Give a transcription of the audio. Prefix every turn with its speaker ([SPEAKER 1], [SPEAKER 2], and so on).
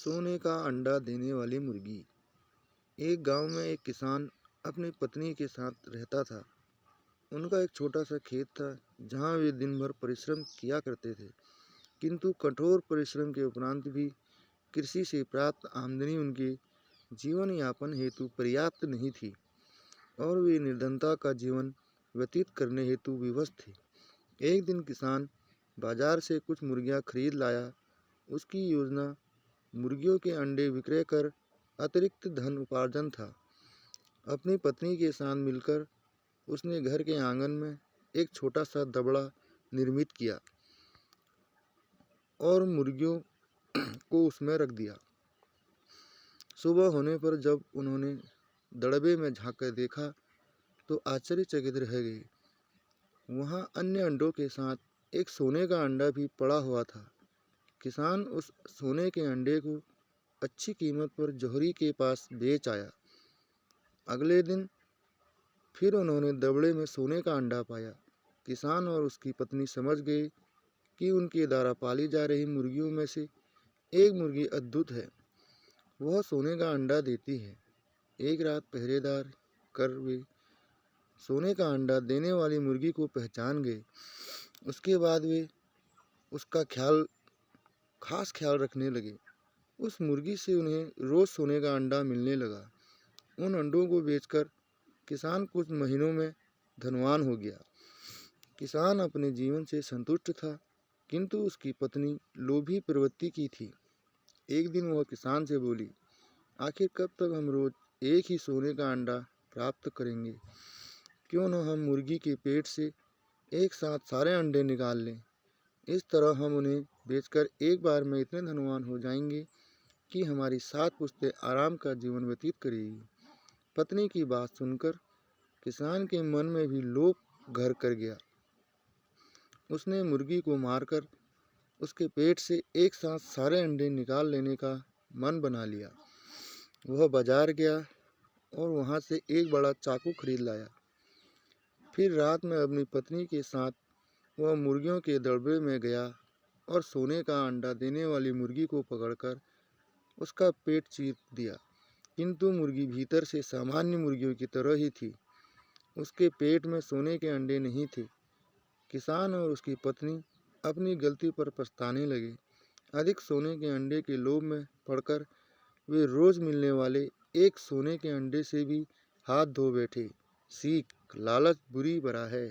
[SPEAKER 1] सोने का अंडा देने वाली मुर्गी। एक गांव में एक किसान अपनी पत्नी के साथ रहता था। उनका एक छोटा सा खेत था जहां वे दिन भर परिश्रम किया करते थे। किंतु कठोर परिश्रम के उपरांत भी कृषि से प्राप्त आमदनी उनके जीवन यापन हेतु पर्याप्त नहीं थी और वे निर्धनता का जीवन व्यतीत करने हेतु विवश थे। एक दिन किसान बाजार से कुछ मुर्गियां खरीद लाया। उसकी योजना मुर्गियों के अंडे विक्रय कर अतिरिक्त धन उपार्जन था। अपनी पत्नी के साथ मिलकर उसने घर के आंगन में एक छोटा सा दबड़ा निर्मित किया और मुर्गियों को उसमें रख दिया। सुबह होने पर जब उन्होंने दड़बे में झांककर देखा तो आश्चर्यचकित रह गए। वहां अन्य अंडों के साथ एक सोने का अंडा भी पड़ा हुआ था। किसान उस सोने के अंडे को अच्छी कीमत पर जौहरी के पास बेच आया। अगले दिन फिर उन्होंने दबड़े में सोने का अंडा पाया। किसान और उसकी पत्नी समझ गए कि उनके द्वारा पाली जा रही मुर्गियों में से एक मुर्गी अद्भुत है, वह सोने का अंडा देती है। एक रात पहरेदार कर वे सोने का अंडा देने वाली मुर्गी को पहचान गए। उसके बाद वे उसका खास ख्याल रखने लगे। उस मुर्गी से उन्हें रोज सोने का अंडा मिलने लगा। उन अंडों को बेचकर किसान कुछ महीनों में धनवान हो गया। किसान अपने जीवन से संतुष्ट था, किंतु उसकी पत्नी लोभी प्रवृत्ति की थी। एक दिन वह किसान से बोली, आखिर कब तक हम रोज एक ही सोने का अंडा प्राप्त करेंगे? क्यों न हम मुर्गी के पेट से एक साथ सारे अंडे निकाल लें। इस तरह हम उन्हें बेचकर एक बार में इतने धनवान हो जाएंगे कि हमारी 7 पुश्तें आराम का जीवन व्यतीत करेगी। पत्नी की बात सुनकर किसान के मन में भी लोभ घर कर गया। उसने मुर्गी को मारकर उसके पेट से एक साथ सारे अंडे निकाल लेने का मन बना लिया। वह बाजार गया और वहां से एक बड़ा चाकू खरीद लाया। फिर रात में अपनी पत्नी के साथ वह मुर्गियों के दड़बे में गया और सोने का अंडा देने वाली मुर्गी को पकड़कर उसका पेट चीर दिया। किंतु मुर्गी भीतर से सामान्य मुर्गियों की तरह ही थी। उसके पेट में सोने के अंडे नहीं थे। किसान और उसकी पत्नी अपनी गलती पर पछताने लगे। अधिक सोने के अंडे के लोभ में पड़कर वे रोज मिलने वाले एक सोने के अंडे से भी हाथ धो बैठे। सीख, लालच बुरी बला है।